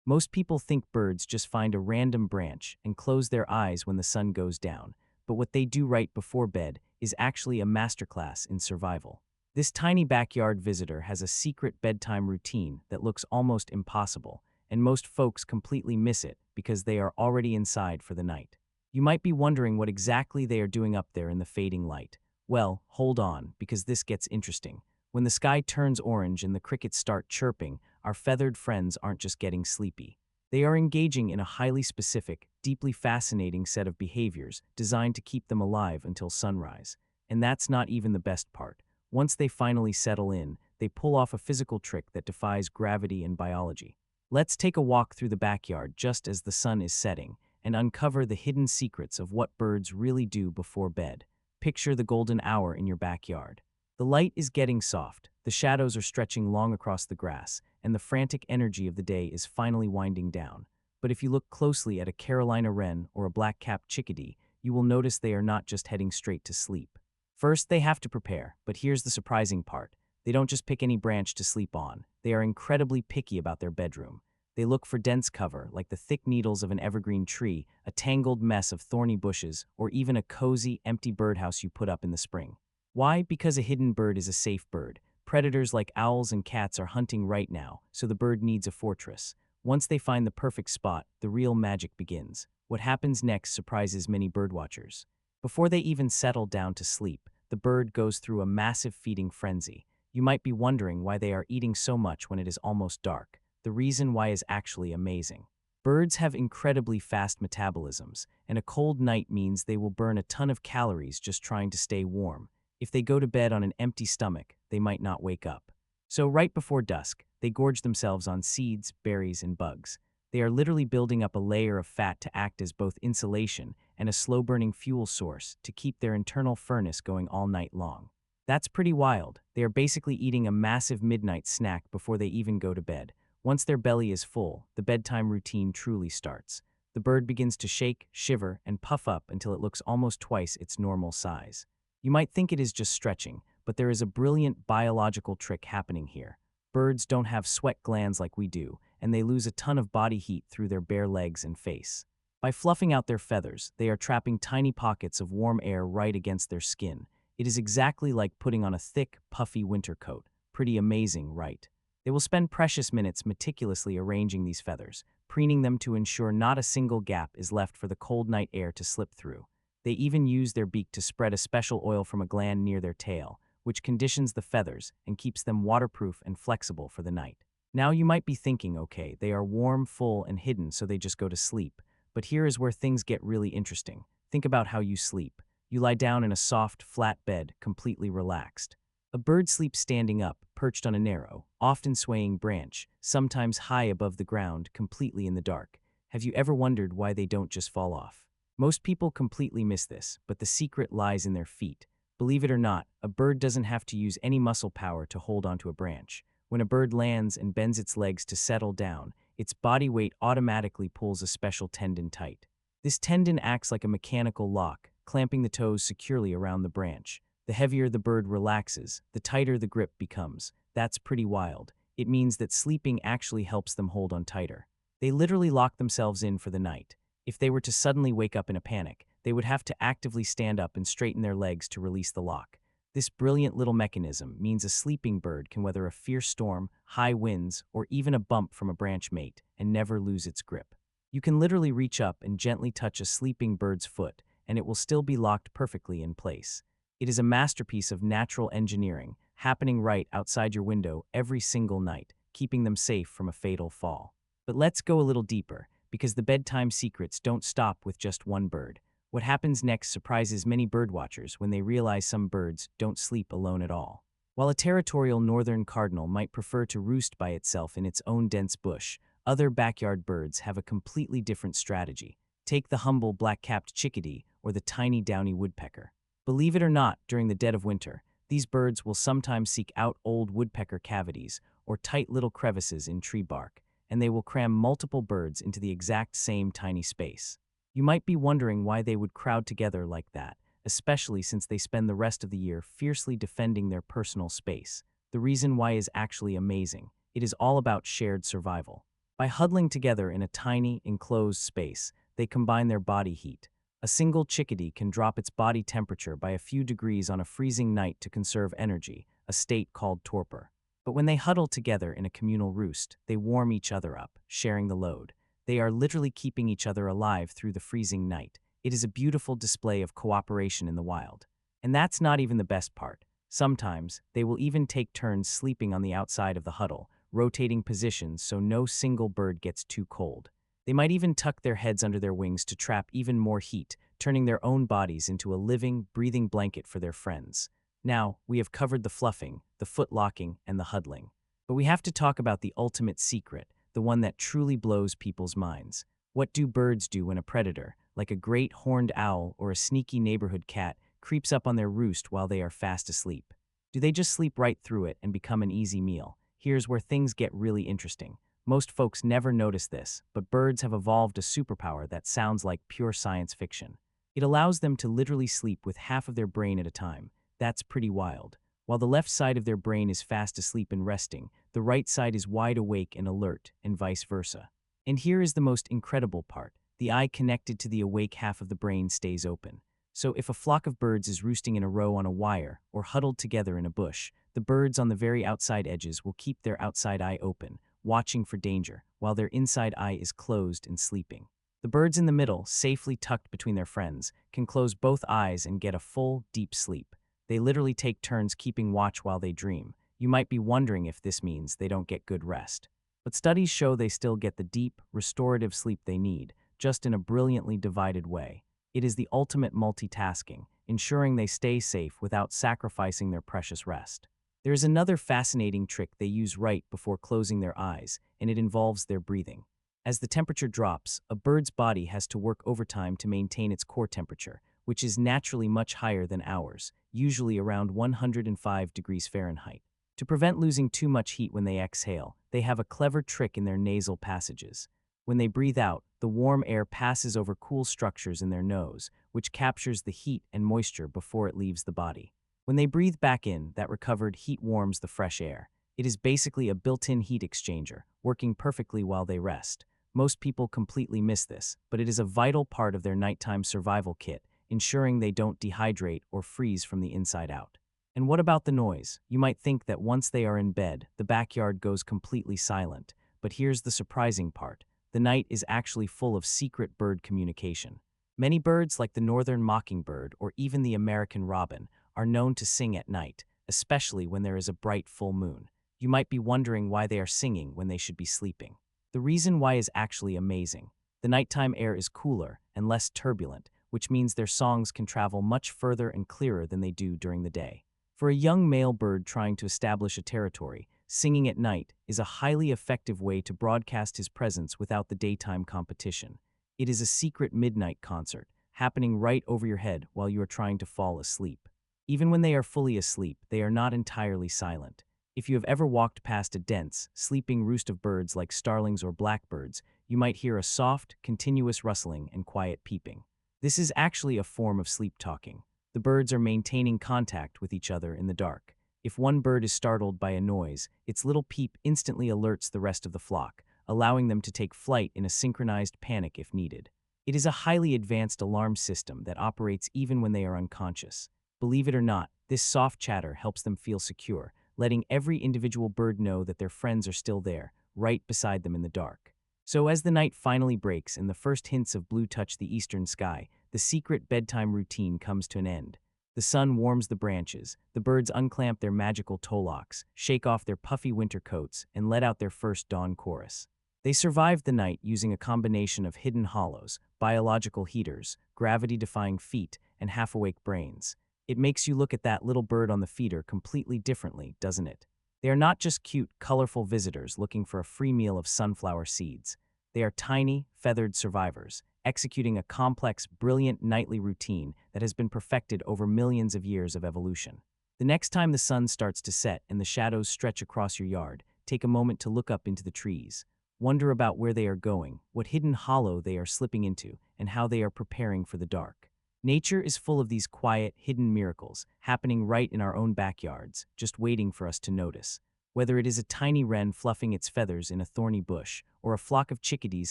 Most people think birds just find a random branch and close their eyes when the sun goes down, but what they do right before bed is actually a masterclass in survival. This tiny backyard visitor has a secret bedtime routine that looks almost impossible, and most folks completely miss it because they are already inside for the night. You might be wondering what exactly they are doing up there in the fading light. Well, hold on, because this gets interesting. When the sky turns orange and the crickets start chirping, our feathered friends aren't just getting sleepy. They are engaging in a highly specific, deeply fascinating set of behaviors designed to keep them alive until sunrise. And that's not even the best part. Once they finally settle in, they pull off a physical trick that defies gravity and biology. Let's take a walk through the backyard just as the sun is setting and uncover the hidden secrets of what birds really do before bed. Picture the golden hour in your backyard. The light is getting soft, the shadows are stretching long across the grass, and the frantic energy of the day is finally winding down. But if you look closely at a Carolina wren or a black-capped chickadee, you will notice they are not just heading straight to sleep. First, they have to prepare, but here's the surprising part. They don't just pick any branch to sleep on. They are incredibly picky about their bedroom. They look for dense cover, like the thick needles of an evergreen tree, a tangled mess of thorny bushes, or even a cozy, empty birdhouse you put up in the spring. Why? Because a hidden bird is a safe bird. Predators like owls and cats are hunting right now, so the bird needs a fortress. Once they find the perfect spot, the real magic begins. What happens next surprises many birdwatchers. Before they even settle down to sleep, the bird goes through a massive feeding frenzy. You might be wondering why they are eating so much when it is almost dark. The reason why is actually amazing. Birds have incredibly fast metabolisms, and a cold night means they will burn a ton of calories just trying to stay warm. If they go to bed on an empty stomach, they might not wake up. So right before dusk, they gorge themselves on seeds, berries, and bugs. They are literally building up a layer of fat to act as both insulation and a slow-burning fuel source to keep their internal furnace going all night long. That's pretty wild. They are basically eating a massive midnight snack before they even go to bed. Once their belly is full, the bedtime routine truly starts. The bird begins to shake, shiver, and puff up until it looks almost twice its normal size. You might think it is just stretching, but there is a brilliant biological trick happening here. Birds don't have sweat glands like we do, and they lose a ton of body heat through their bare legs and face. By fluffing out their feathers, they are trapping tiny pockets of warm air right against their skin. It is exactly like putting on a thick, puffy winter coat. Pretty amazing, right? They will spend precious minutes meticulously arranging these feathers, preening them to ensure not a single gap is left for the cold night air to slip through. They even use their beak to spread a special oil from a gland near their tail, which conditions the feathers and keeps them waterproof and flexible for the night. Now you might be thinking, okay, they are warm, full, and hidden, so they just go to sleep. But here is where things get really interesting. Think about how you sleep. You lie down in a soft, flat bed, completely relaxed. A bird sleeps standing up, perched on a narrow, often swaying branch, sometimes high above the ground, completely in the dark. Have you ever wondered why they don't just fall off? Most people completely miss this, but the secret lies in their feet. Believe it or not, a bird doesn't have to use any muscle power to hold onto a branch. When a bird lands and bends its legs to settle down, its body weight automatically pulls a special tendon tight. This tendon acts like a mechanical lock, clamping the toes securely around the branch. The heavier the bird relaxes, the tighter the grip becomes. That's pretty wild. It means that sleeping actually helps them hold on tighter. They literally lock themselves in for the night. If they were to suddenly wake up in a panic, they would have to actively stand up and straighten their legs to release the lock. This brilliant little mechanism means a sleeping bird can weather a fierce storm, high winds, or even a bump from a branch mate and never lose its grip. You can literally reach up and gently touch a sleeping bird's foot, and it will still be locked perfectly in place. It is a masterpiece of natural engineering, happening right outside your window every single night, keeping them safe from a fatal fall. But let's go a little deeper, because the bedtime secrets don't stop with just one bird. What happens next surprises many birdwatchers when they realize some birds don't sleep alone at all. While a territorial northern cardinal might prefer to roost by itself in its own dense bush, other backyard birds have a completely different strategy. Take the humble black-capped chickadee or the tiny downy woodpecker. Believe it or not, during the dead of winter, these birds will sometimes seek out old woodpecker cavities or tight little crevices in tree bark, and they will cram multiple birds into the exact same tiny space. You might be wondering why they would crowd together like that, especially since they spend the rest of the year fiercely defending their personal space. The reason why is actually amazing. It is all about shared survival. By huddling together in a tiny, enclosed space, they combine their body heat. A single chickadee can drop its body temperature by a few degrees on a freezing night to conserve energy, a state called torpor. But when they huddle together in a communal roost, they warm each other up, sharing the load. They are literally keeping each other alive through the freezing night. It is a beautiful display of cooperation in the wild. And that's not even the best part. Sometimes, they will even take turns sleeping on the outside of the huddle, rotating positions so no single bird gets too cold. They might even tuck their heads under their wings to trap even more heat, turning their own bodies into a living, breathing blanket for their friends. Now, we have covered the fluffing, the foot-locking, and the huddling. But we have to talk about the ultimate secret, the one that truly blows people's minds. What do birds do when a predator, like a great horned owl or a sneaky neighborhood cat, creeps up on their roost while they are fast asleep? Do they just sleep right through it and become an easy meal? Here's where things get really interesting. Most folks never notice this, but birds have evolved a superpower that sounds like pure science fiction. It allows them to literally sleep with half of their brain at a time. That's pretty wild. While the left side of their brain is fast asleep and resting, the right side is wide awake and alert, and vice versa. And here is the most incredible part. The eye connected to the awake half of the brain stays open. So if a flock of birds is roosting in a row on a wire or huddled together in a bush, the birds on the very outside edges will keep their outside eye open, watching for danger, while their inside eye is closed and sleeping. The birds in the middle, safely tucked between their friends, can close both eyes and get a full, deep sleep. They literally take turns keeping watch while they dream. You might be wondering if this means they don't get good rest. But studies show they still get the deep, restorative sleep they need, just in a brilliantly divided way. It is the ultimate multitasking, ensuring they stay safe without sacrificing their precious rest. There is another fascinating trick they use right before closing their eyes, and it involves their breathing. As the temperature drops, a bird's body has to work overtime to maintain its core temperature, which is naturally much higher than ours, usually around 105 degrees Fahrenheit. To prevent losing too much heat when they exhale, they have a clever trick in their nasal passages. When they breathe out, the warm air passes over cool structures in their nose, which captures the heat and moisture before it leaves the body. When they breathe back in, that recovered heat warms the fresh air. It is basically a built-in heat exchanger, working perfectly while they rest. Most people completely miss this, but it is a vital part of their nighttime survival kit, ensuring they don't dehydrate or freeze from the inside out. And what about the noise? You might think that once they are in bed, the backyard goes completely silent. But here's the surprising part. The night is actually full of secret bird communication. Many birds, like the northern mockingbird or even the American robin, are known to sing at night, especially when there is a bright full moon. You might be wondering why they are singing when they should be sleeping. The reason why is actually amazing. The nighttime air is cooler and less turbulent, which means their songs can travel much further and clearer than they do during the day. For a young male bird trying to establish a territory, singing at night is a highly effective way to broadcast his presence without the daytime competition. It is a secret midnight concert, happening right over your head while you are trying to fall asleep. Even when they are fully asleep, they are not entirely silent. If you have ever walked past a dense, sleeping roost of birds like starlings or blackbirds, you might hear a soft, continuous rustling and quiet peeping. This is actually a form of sleep talking. The birds are maintaining contact with each other in the dark. If one bird is startled by a noise, its little peep instantly alerts the rest of the flock, allowing them to take flight in a synchronized panic if needed. It is a highly advanced alarm system that operates even when they are unconscious. Believe it or not, this soft chatter helps them feel secure, letting every individual bird know that their friends are still there, right beside them in the dark. So as the night finally breaks and the first hints of blue touch the eastern sky, the secret bedtime routine comes to an end. The sun warms the branches, the birds unclamp their magical toe locks, shake off their puffy winter coats, and let out their first dawn chorus. They survive the night using a combination of hidden hollows, biological heaters, gravity-defying feet, and half-awake brains. It makes you look at that little bird on the feeder completely differently, doesn't it? They are not just cute, colorful visitors looking for a free meal of sunflower seeds. They are tiny, feathered survivors, executing a complex, brilliant nightly routine that has been perfected over millions of years of evolution. The next time the sun starts to set and the shadows stretch across your yard, take a moment to look up into the trees. Wonder about where they are going, what hidden hollow they are slipping into, and how they are preparing for the dark. Nature is full of these quiet, hidden miracles, happening right in our own backyards, just waiting for us to notice. Whether it is a tiny wren fluffing its feathers in a thorny bush, or a flock of chickadees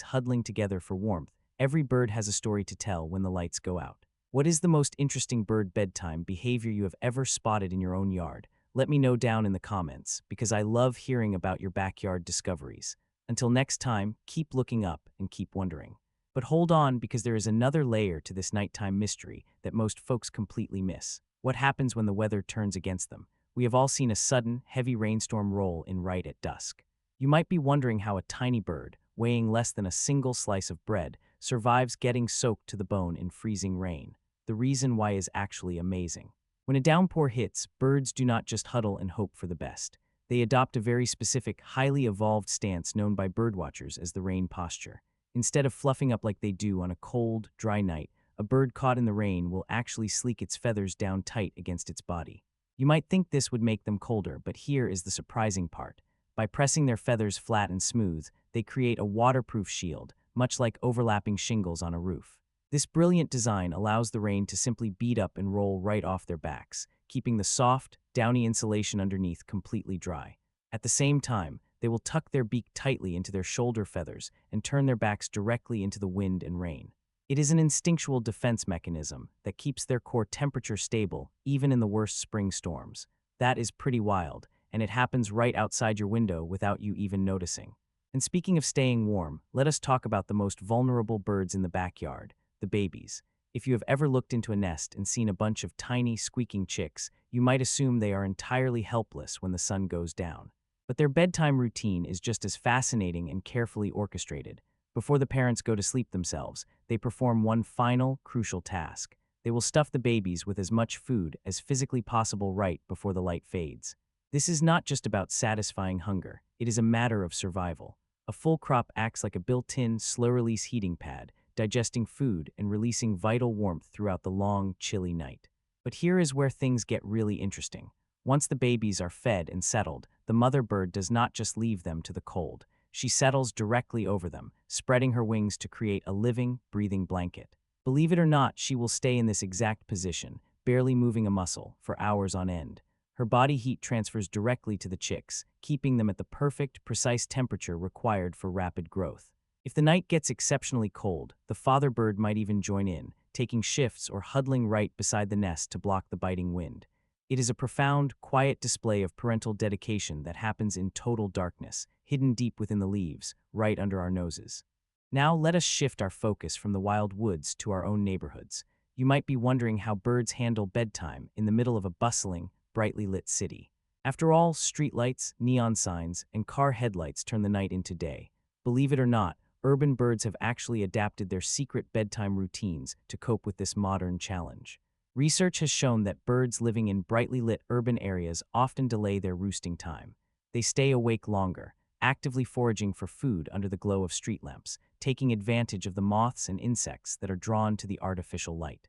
huddling together for warmth, every bird has a story to tell when the lights go out. What is the most interesting bird bedtime behavior you have ever spotted in your own yard? Let me know down in the comments, because I love hearing about your backyard discoveries. Until next time, keep looking up and keep wondering. But hold on, because there is another layer to this nighttime mystery that most folks completely miss. What happens when the weather turns against them? We have all seen a sudden, heavy rainstorm roll in right at dusk. You might be wondering how a tiny bird, weighing less than a single slice of bread, survives getting soaked to the bone in freezing rain. The reason why is actually amazing. When a downpour hits, birds do not just huddle and hope for the best. They adopt a very specific, highly evolved stance known by birdwatchers as the rain posture. Instead of fluffing up like they do on a cold, dry night, a bird caught in the rain will actually sleek its feathers down tight against its body. You might think this would make them colder, but here is the surprising part. By pressing their feathers flat and smooth, they create a waterproof shield, much like overlapping shingles on a roof. This brilliant design allows the rain to simply beat up and roll right off their backs, keeping the soft, downy insulation underneath completely dry. At the same time, they will tuck their beak tightly into their shoulder feathers and turn their backs directly into the wind and rain. It is an instinctual defense mechanism that keeps their core temperature stable even in the worst spring storms. That is pretty wild, and it happens right outside your window without you even noticing. And speaking of staying warm, let us talk about the most vulnerable birds in the backyard, the babies. If you have ever looked into a nest and seen a bunch of tiny, squeaking chicks, you might assume they are entirely helpless when the sun goes down. But their bedtime routine is just as fascinating and carefully orchestrated. Before the parents go to sleep themselves, they perform one final, crucial task. They will stuff the babies with as much food as physically possible right before the light fades. This is not just about satisfying hunger, it is a matter of survival. A full crop acts like a built-in, slow-release heating pad, digesting food and releasing vital warmth throughout the long, chilly night. But here is where things get really interesting. Once the babies are fed and settled, the mother bird does not just leave them to the cold. She settles directly over them, spreading her wings to create a living, breathing blanket. Believe it or not, she will stay in this exact position, barely moving a muscle, for hours on end. Her body heat transfers directly to the chicks, keeping them at the perfect, precise temperature required for rapid growth. If the night gets exceptionally cold, the father bird might even join in, taking shifts or huddling right beside the nest to block the biting wind. It is a profound, quiet display of parental dedication that happens in total darkness, hidden deep within the leaves, right under our noses. Now let us shift our focus from the wild woods to our own neighborhoods. You might be wondering how birds handle bedtime in the middle of a bustling, brightly lit city. After all, streetlights, neon signs, and car headlights turn the night into day. Believe it or not, urban birds have actually adapted their secret bedtime routines to cope with this modern challenge. Research has shown that birds living in brightly lit urban areas often delay their roosting time. They stay awake longer, actively foraging for food under the glow of street lamps, taking advantage of the moths and insects that are drawn to the artificial light.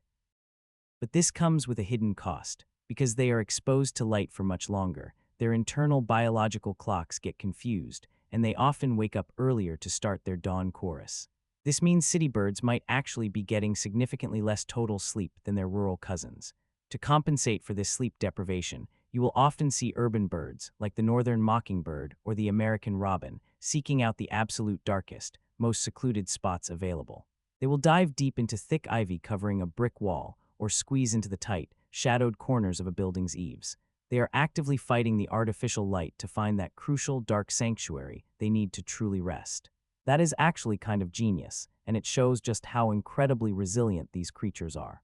But this comes with a hidden cost. Because they are exposed to light for much longer, their internal biological clocks get confused, and they often wake up earlier to start their dawn chorus. This means city birds might actually be getting significantly less total sleep than their rural cousins. To compensate for this sleep deprivation, you will often see urban birds, like the northern mockingbird or the American robin, seeking out the absolute darkest, most secluded spots available. They will dive deep into thick ivy covering a brick wall, or squeeze into the tight, shadowed corners of a building's eaves. They are actively fighting the artificial light to find that crucial dark sanctuary they need to truly rest. That is actually kind of genius, and it shows just how incredibly resilient these creatures are.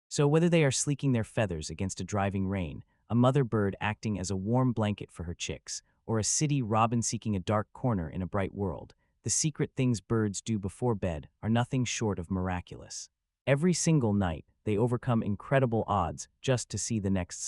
So whether they are sleeking their feathers against a driving rain, a mother bird acting as a warm blanket for her chicks, or a city robin seeking a dark corner in a bright world, the secret things birds do before bed are nothing short of miraculous. Every single night, they overcome incredible odds just to see the next sun.